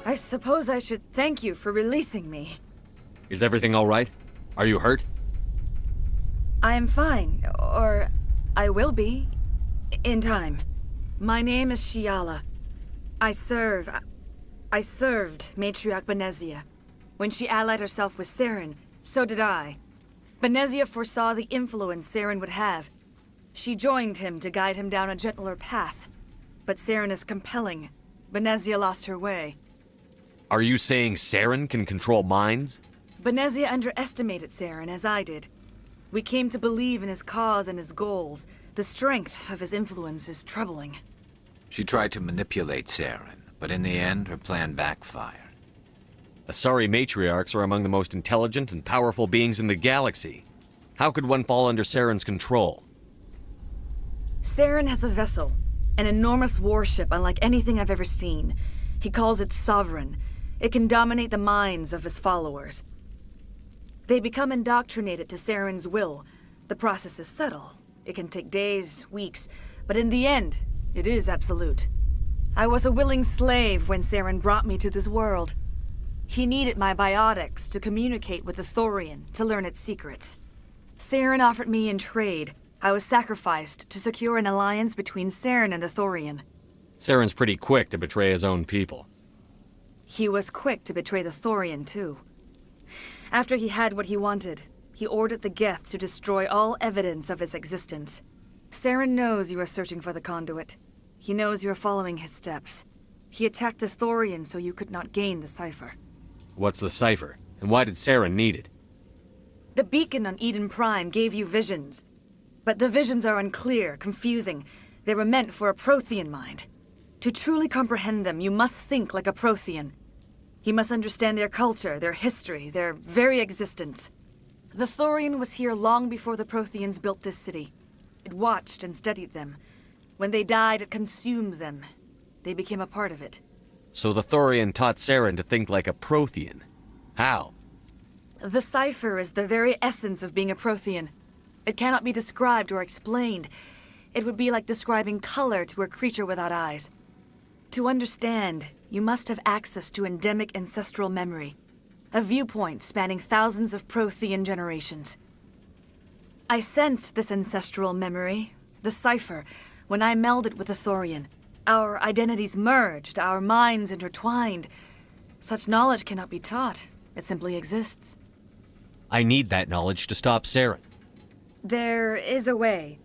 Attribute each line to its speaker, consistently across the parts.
Speaker 1: I suppose I should thank you for releasing me.
Speaker 2: Is everything all right? Are you hurt?
Speaker 1: I am fine, or I will be, in time. My name is Shiala. I served Matriarch Benezia. When she allied herself with Saren, so did I. Benezia foresaw the influence Saren would have. She joined him to guide him down a gentler path. But Saren is compelling. Benezia lost her way.
Speaker 2: Are you saying Saren can control minds?
Speaker 1: Benezia underestimated Saren, as I did. We came to believe in his cause and his goals. The strength of his influence is troubling.
Speaker 3: She tried to manipulate Saren, but in the end, her plan backfired.
Speaker 2: Asari matriarchs are among the most intelligent and powerful beings in the galaxy. How could one fall under Saren's control?
Speaker 1: Saren has a vessel, an enormous warship unlike anything I've ever seen. He calls it Sovereign. It can dominate the minds of his followers. They become indoctrinated to Saren's will. The process is subtle. It can take days, weeks, but in the end, it is absolute. I was a willing slave when Saren brought me to this world. He needed my biotics to communicate with the Thorian, to learn its secrets. Saren offered me in trade. I was sacrificed to secure an alliance between Saren and the Thorian.
Speaker 2: Saren's pretty quick to betray his own people.
Speaker 1: He was quick to betray the Thorian, too. After he had what he wanted, he ordered the Geth to destroy all evidence of its existence. Saren knows you are searching for the conduit. He knows you are following his steps. He attacked the Thorian so you could not gain the cipher.
Speaker 2: What's the cipher? And why did Saren need it?
Speaker 1: The beacon on Eden Prime gave you visions. But the visions are unclear, confusing. They were meant for a Prothean mind. To truly comprehend them, you must think like a Prothean. You must understand their culture, their history, their very existence. The Thorian was here long before the Protheans built this city. It watched and studied them. When they died, it consumed them. They became a part of it.
Speaker 2: So the Thorian taught Saren to think like a Prothean. How?
Speaker 1: The cipher is the very essence of being a Prothean. It cannot be described or explained. It would be like describing color to a creature without eyes. To understand, you must have access to endemic ancestral memory, a viewpoint spanning thousands of Prothean generations. I sensed this ancestral memory, the cipher, when I melded with the Thorian. Our identities merged, our minds intertwined. Such knowledge cannot be taught. It simply exists.
Speaker 2: I need that knowledge to stop Saren.
Speaker 1: There is a way.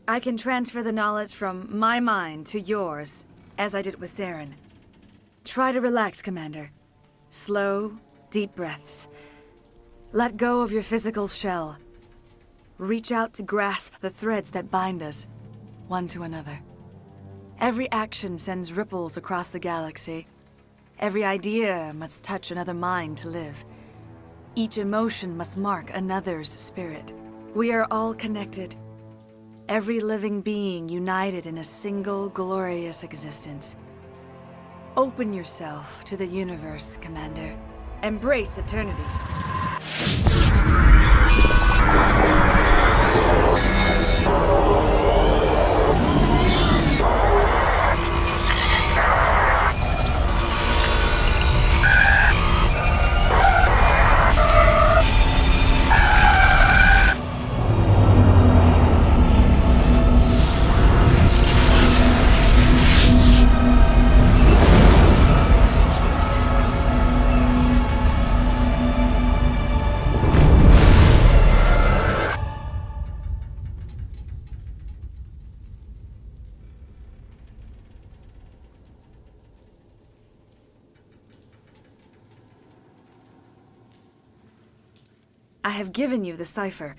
Speaker 1: I can transfer the knowledge from my mind to yours, as I did with Saren. Try to relax, Commander. Slow, deep breaths. Let go of your physical shell. Reach out to grasp the threads that bind us, one to another. Every action sends ripples across the galaxy. Every idea must touch another mind to live. Each emotion must mark another's spirit. We are all connected. Every living being united in a single glorious existence. Open yourself to the universe, Commander. Embrace eternity. I have given you the cipher,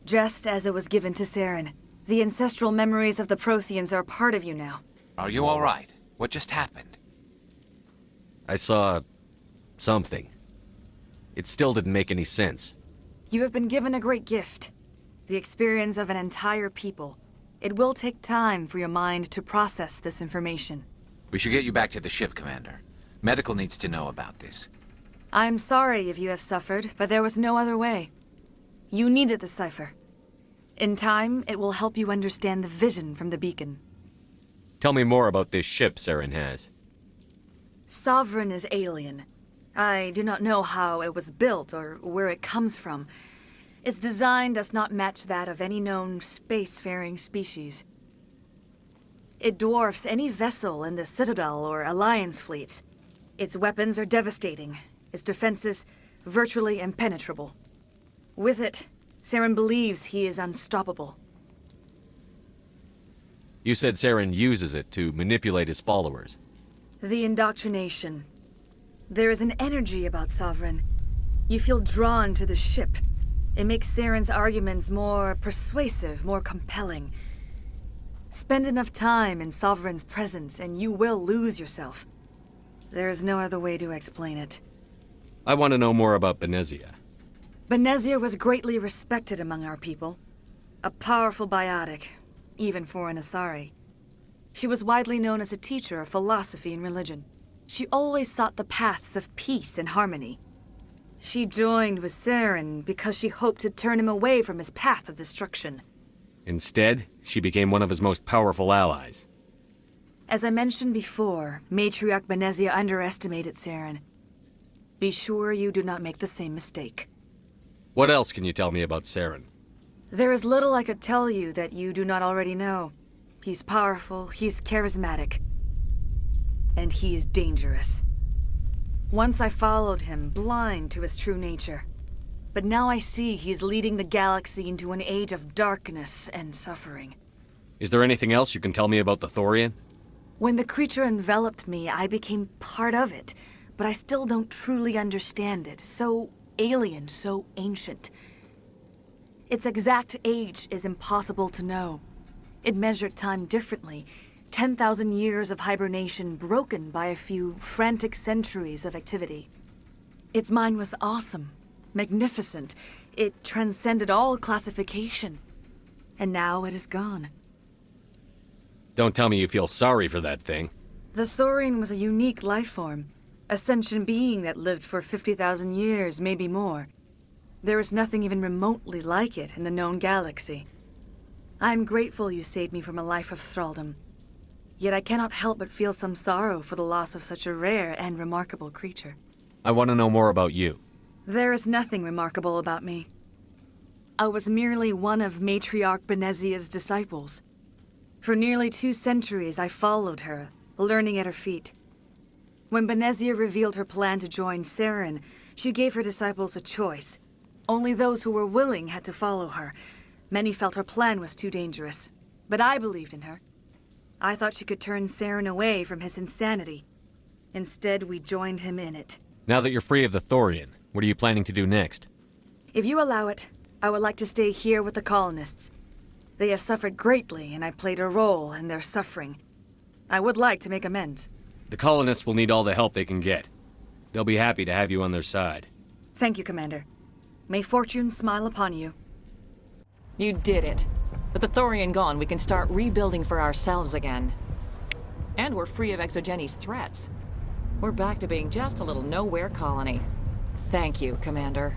Speaker 1: just as it was given to Saren. The ancestral memories of the Protheans are part of you now.
Speaker 3: Are you all right? What just happened?
Speaker 2: I saw something. It still didn't make any sense.
Speaker 1: You have been given a great gift. The experience of an entire people. It will take time for your mind to process this information.
Speaker 3: We should get you back to the ship, Commander. Medical needs to know about this.
Speaker 1: I'm sorry if you have suffered, but there was no other way. You needed the cipher. In time, it will help you understand the vision from the beacon.
Speaker 2: Tell me more about this ship Saren has.
Speaker 1: Sovereign is alien. I do not know how it was built or where it comes from. Its design does not match that of any known spacefaring species. It dwarfs any vessel in the Citadel or Alliance fleets. Its weapons are devastating, its defenses virtually impenetrable. With it, Saren believes he is unstoppable.
Speaker 2: You said Saren uses it to manipulate his followers.
Speaker 1: The indoctrination. There is an energy about Sovereign. You feel drawn to the ship. It makes Saren's arguments more persuasive, more compelling. Spend enough time in Sovereign's presence and you will lose yourself. There is no other way to explain it.
Speaker 2: I want to know more about Benezia.
Speaker 1: Benezia was greatly respected among our people. A powerful biotic, even for an Asari. She was widely known as a teacher of philosophy and religion. She always sought the paths of peace and harmony. She joined with Saren because she hoped to turn him away from his path of destruction.
Speaker 2: Instead, she became one of his most powerful allies.
Speaker 1: As I mentioned before, Matriarch Benezia underestimated Saren. Be sure you do not make the same mistake.
Speaker 2: What else can you tell me about Saren?
Speaker 1: There is little I could tell you that you do not already know. He's powerful, he's charismatic, and he is dangerous. Once I followed him, blind to his true nature. But now I see he's leading the galaxy into an age of darkness and suffering.
Speaker 2: Is there anything else you can tell me about the Thorian?
Speaker 1: When the creature enveloped me, I became part of it, but I still don't truly understand it. So alien, so ancient. Its exact age is impossible to know. It measured time differently. 10,000 years of hibernation broken by a few frantic centuries of activity. Its mind was awesome, magnificent. It transcended all classification. And now it is gone.
Speaker 2: Don't tell me you feel sorry for that thing.
Speaker 1: The Thorian was a unique life form. A sentient being that lived for 50,000 years, maybe more. There is nothing even remotely like it in the known galaxy. I am grateful you saved me from a life of thraldom. Yet I cannot help but feel some sorrow for the loss of such a rare and remarkable creature.
Speaker 2: I want to know more about you.
Speaker 1: There is nothing remarkable about me. I was merely one of Matriarch Benezia's disciples. For nearly 2 centuries I followed her, learning at her feet. When Benezia revealed her plan to join Saren, she gave her disciples a choice. Only those who were willing had to follow her. Many felt her plan was too dangerous, but I believed in her. I thought she could turn Saren away from his insanity. Instead, we joined him in it.
Speaker 2: Now that you're free of the Thorian, what are you planning to do next?
Speaker 1: If you allow it, I would like to stay here with the colonists. They have suffered greatly, and I played a role in their suffering. I would like to make amends.
Speaker 2: The colonists will need all the help they can get. They'll be happy to have you on their side.
Speaker 1: Thank you, Commander. May fortune smile upon you.
Speaker 4: You did it. With the Thorian gone, we can start rebuilding for ourselves again. And we're free of Exogenes' threats. We're back to being just a little nowhere colony. Thank you, Commander.